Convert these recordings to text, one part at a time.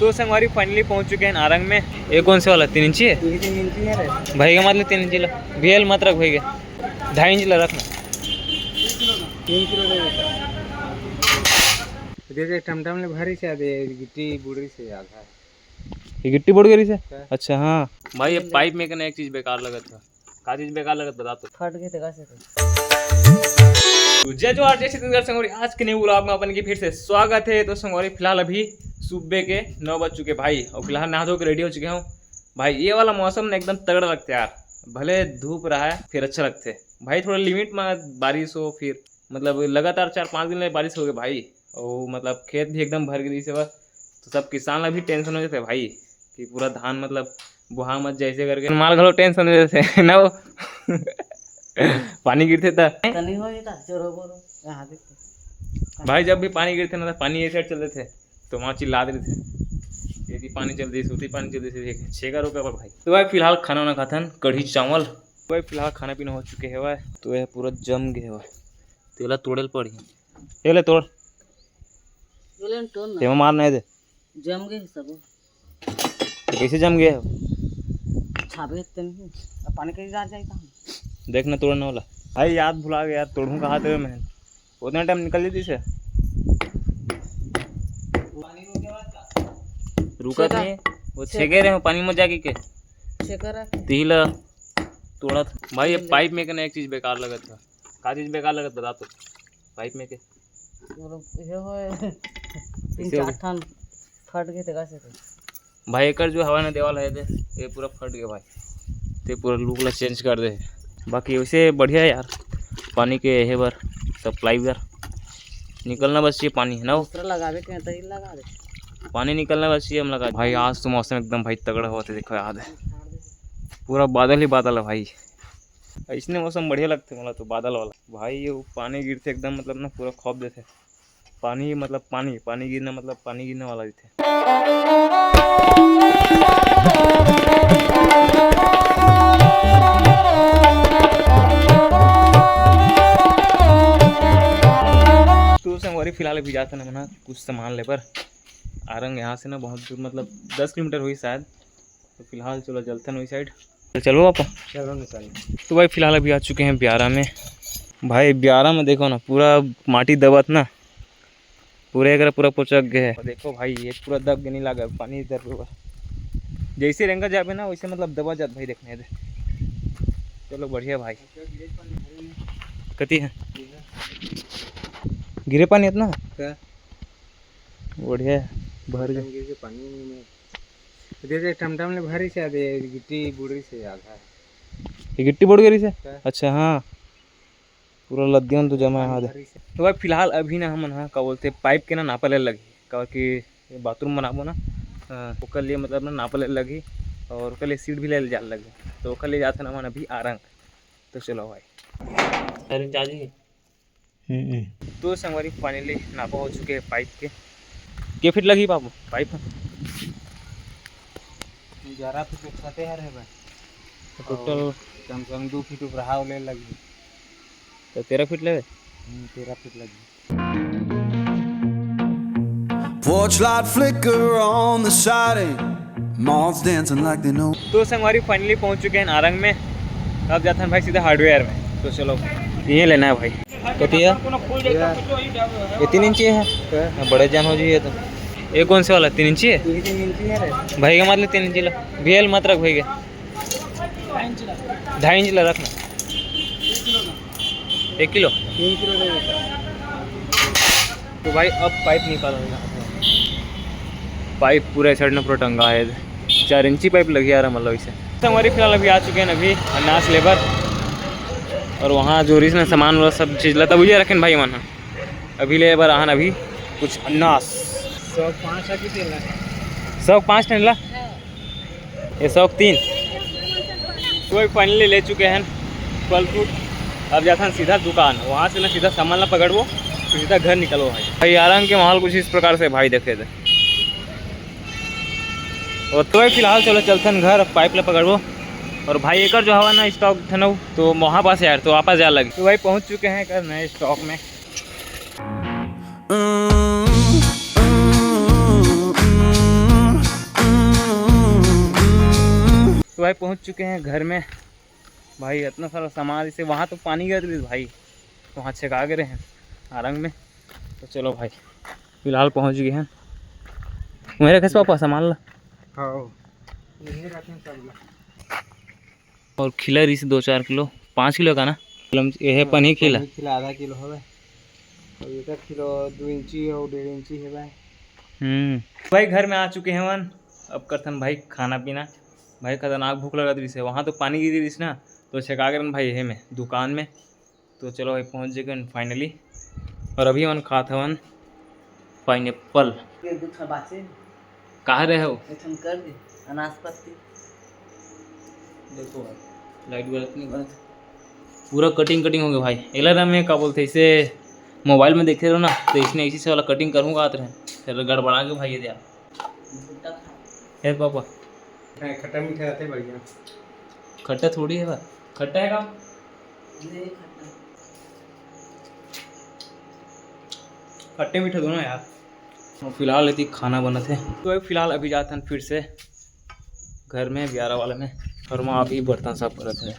तो संगवारी फाइनली पहुंच चुके हैं नारंग में। ये कौन से वाला 3 इंची है? 3 इंची है रे भाई का मतलब 3 इंची ला VL मत रख भाई के 2.5 इंच ला रखना। 3 किलो दे टमटम ले भरी से आदे गिट्टी बुड़ी से आधा है। ये गिट्टी बुड़ गई से? अच्छा हाँ भाई, ये पाइप में एक चीज बेकार लगत था। का चीज बेकार लगत बता तो। फट गए थे कैसे तो जय जोहार जय छत्तीसगढ़ संगवारी, आज के न्यू व्लॉग में अपन की फिर से स्वागत है। तो संगवारी फिलहाल अभी सुबह के 9 बज चुके भाई, और फिलहाल नहा धो के रेडी हो चुके हूँ भाई। ये वाला मौसम ना एकदम तगड़ा लगता है यार, भले धूप रहा है फिर अच्छा लगता है भाई। थोड़ा लिमिट में बारिश हो, फिर मतलब लगातार 4-5 दिन में बारिश हो गई भाई, और मतलब खेत भी एकदम भर गई से बस। तो सब किसान अभी टेंशन हो जाते भाई कि पूरा धान मतलब बुहा मत जैसे करके माल घलो टेंशन हो जाते ना वो पानी गिरते था तनी हो था चोरो बोरो यहां देखते भाई। जब भी पानी गिरते ना पानी ऐसे चलते थे तो वहाँ चिल्ला रहे थे, यदि पानी चल रही सूती पानी चल रही थी छेगा रुका पर भाई। तो भाई फिलहाल खाना वाना खाते हैं, कढ़ी चावल। तो भाई फिलहाल खाना पीना हो चुके है भाई। तो यह पूरा जम गए भाई, तेला तोड़े पड़ी ये ले तोड़ बोले तो ना तेमा मार नहीं दे जम गए सब। तो कैसे जम गए छापे तनी पानी कहीं जा जाए कहां देखना तोड़ने वाला भाई। याद भुला गया यार, तोड़ूं कहाँ थे मैं, उतना टाइम निकल जाती से रुका नहीं वो छेगे रहे पानी में जाके के शेकर तिला तोड़ा था भाई। ये पाइप में के एक चीज बेकार लगत था। का चीज बेकार लगत बता तो। पाइप में के ये हो 3-4 ठन फट गए थे कैसे भाई। एकर जो हवा ने देवाल है दे ये पूरा फट गया भाई, ते पूरा लुक ला चेंज कर दे। बाकी वैसे बढ़िया यार, पानी के है बार सप्लाई बार निकलना बस ये पानी है ना, दूसरा लगावे के तो लगा दे पानी निकलना बस ये हम लगा भाई। आज तो मौसम एकदम भाई तगड़ा हुआ था, देखो याद है पूरा बादल ही बादल है भाई। इसने मौसम बढ़िया लगते मतलब तो बादल वाला भाई। ये पानी गिरते एकदम मतलब ना पूरा खौफ देते पानी, मतलब पानी गिरना मतलब पानी गिरने वाला थे। तो संगवारी फिलहाल अभी जाते ना मना कुछ सामान ले पर आरंग यहाँ से ना बहुत दूर, मतलब 10 किलोमीटर हुई शायद। तो फिलहाल चलो चलते हैं वही साइड। चलो पापा चलो निकल। तो भाई फिलहाल अभी आ चुके हैं ब्यारा में भाई। ब्यारा में देखो ना पूरा माटी दबत ना, पूरे अगर पूरा पोचक गए है। देखो भाई ये पूरा दब के नहीं लगा पानी इधर हुआ, जैसे रेंगा जाबे ना वैसे मतलब दबा जात भाई। देखने दे चलो बढ़िया भाई। कती है गिरे पानी इतना बढ़िया भर गए पानी में दे टमटम ले भरी से आदे गिट्टी बुड़ी से आधा है। ये गिट्टी बुड़ गई से? अच्छा हाँ पूरा लद्दियों तो जमा है। तो भाई फिलहाल अभी ना हम ना क्या बोलते पाइप के ना नापले लगी का कि बाथरूम बनाबो ना ओकर लिए मतलब ना नापले लगी, और ओकर लिए सीट भी ले जाने लगे। तो ओकर लिए जाते ना मन अभी आरंग। तो चलो भाई तो संगवारी फाइनली नापा हो चुके हैं पाइप के फिट लगी बाबू पाइप 11 फीट छते है रे भाई। टोटल कम से कम 2 फीट ऊपर हाव ले लगी तो 13 फीट लगे। 13 फीट लगी। Porch light flicker on the siding, moths dancing like they know. तो संगवारी फाइनली पहुंच चुके हैं नारंग में। अब जाते हैं भाई सीधा हार्डवेयर में। तो चलो ये लेना है भाई। कतिया ये 3 इंची है, बड़े जान हो जाइए। तो ये कौन से वाला 3 इंची है? 3 इंची है रे भाई का मतलब 3 इंची ला VL मत रख भाई के 2.5 इंच ला रखना। 1 किलो 3 किलो दे देता। तो भाई अब पाइप निकालना। पाइप पूरा साइड में पूरा टंगा है, 4 इंची पाइप लगी आ रहा मतलब इसे। तो हमारी फिलहाल अभी आ चुके हैं अभी अनास लेबर, और वहाँ जो रीजन सामान वाला सब चीज़ ला तब ये रखें भाई वहाँ अभी लेबर आन अभी कुछ अनास 105 है कितने ला 105 टन ला ये 103। तो फाइनली ले चुके हैं 12 फुट। अब जाता है सीधा दुकान, वहाँ से ना सीधा सामान ला पकड़ो तो सीधा घर निकलो भाई। आराम के माहौल कुछ इस प्रकार से भाई देखे थे। और तो फिलहाल चलो चलते हैं घर, पाइप ला पकड़ो। और भाई एक जो हवा ना स्टॉक था ना तो वहाँ पास यार तो वापस जा लगी। तो भाई पहुँच चुके हैं कर नए स्टॉक में। तो भाई पहुंच चुके हैं घर में भाई। इतना सारा सामान, इसे वहाँ तो पानी गिर रही भाई, वहाँ छका गिरे हैं आरंग में। तो चलो भाई फिलहाल पहुंच गए हैं। मेरे घर पापा सामान ला और खिला रही से 2-4 किलो, 5 किलो का ना ये है पनीर खिला आधा किलो है और 1 किलो 2 इंची और 1.5 इंची है भाई। भाई घर में आ चुके हैं वन। अब करथन भाई खाना पीना। भाई खतरनाक भूख लगा रही से, वहाँ तो पानी गिरी रही ना, तो छका कर भाई है में दुकान में। तो चलो भाई पहुँच गए फाइनली। और अभी वन खाता वन पाइनएप्पल। कहाँ रहे हो? कर दे अनासपत्ती देखो भाई लाइट गलत नहीं गलत, पूरा कटिंग हो गया भाई। एलर में क्या बोलते इसे, मोबाइल में देखे रहो ना, तो इसने इसी से वाला कटिंग करूँगा आते रहे, फिर गड़बड़ा के भाई ये दिया है पापा। खट्टा मीठा रहते बढ़िया। खट्टा थोड़ी है भाई, खट्टा है काम खट्टे मीठे दोनों यार। तो फिलहाल यदि खाना बना थे तो फिलहाल अभी जाते हैं फिर से घर में 11 वाले में, और वहाँ अभी बर्तन साफ कर थे।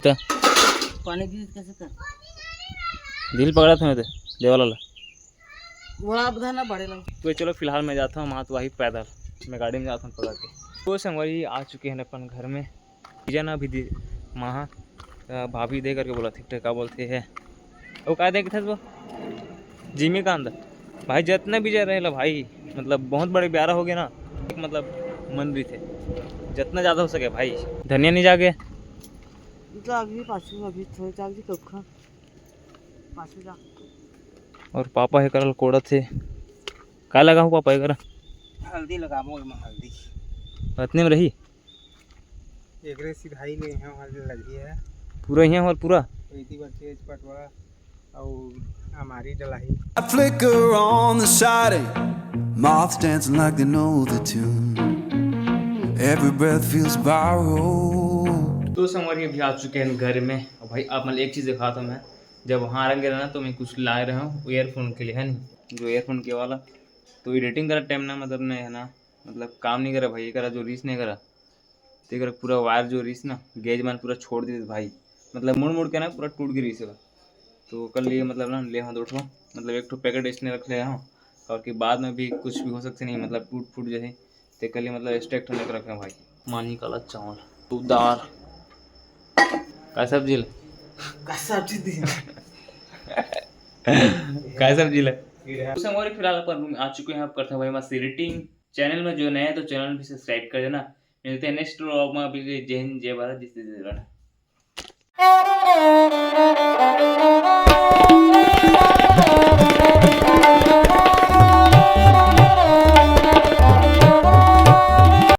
तो पानी की कैसे कर दिल पकड़ा था मैं तो देवाला ला। वो आप ना बड़े लगे। तो चलो फिलहाल मैं जाता हूँ वहाँ, तो वही पैदल मैं गाड़ी में जाता हूँ पकड़ के। तो संगवारी आ चुके हैं अपन घर में। ना अभी वहाँ भाभी दे करके बोला ठीक क्या बोलते हैं वो क्या देखे थे वो जिमी का अंदर भाई जितने भी जा रहे भाई, मतलब बहुत बड़े प्यारा हो गया ना, एक मतलब मन भी थे जितना ज़्यादा हो सके भाई। धनिया नहीं जागे अभी थोड़े जाग कखा पाछू जा। और पापा है करल कोड़ा थे क्या लगा हूँ पापा है कर हल्दी लगाबो में हल्दी इतने में रही एक रे सिधाई ले यहाँ हल्दी लगी है पूरा यहाँ और पूरा इती बार तेज पटवा और हमारी डलाई। I flicker on the siding, moths dancing like they know the tune. Every breath feels borrowed. तो संगवारी अभी आ चुके हैं घर में। और भाई आप मतलब एक चीज़ दिखाता हूँ मैं, जब वहाँ रंग ना तो मैं कुछ ला रहा हूँ ईयरफोन के लिए है नहीं, जो ईयरफोन के वाला तो एडिटिंग करा टाइम ना मतलब नहीं है ना, मतलब काम नहीं करा भाई, करा जो रीस नहीं करा तो करा पूरा वायर जो रीस ना गेज मान पूरा छोड़ दी भाई, मतलब मुड़ के ना पूरा टूट गई रीस। तो कल लिए मतलब ना ले हाँ उठो, मतलब एक तो पैकेट इसने रख ले हाँ, और कि बाद में भी कुछ भी हो सकते नहीं, मतलब टूट फूट जाए तो कल मतलब स्टेक्ट होने का रखे भाई। मानी काला चावल तो दाल का सब्जी ला का सब्जी दी क्या सब्जी ला। और फिलहाल अपन रूम आ चुके हैं। आप करते हैं भाई मस्त एडिटिंग। चैनल में जो नया है तो चैनल भी सब्सक्राइब कर देना। मिलते हैं नेक्स्ट व्लॉग में। अभी जय हिंद जय भारत, जिस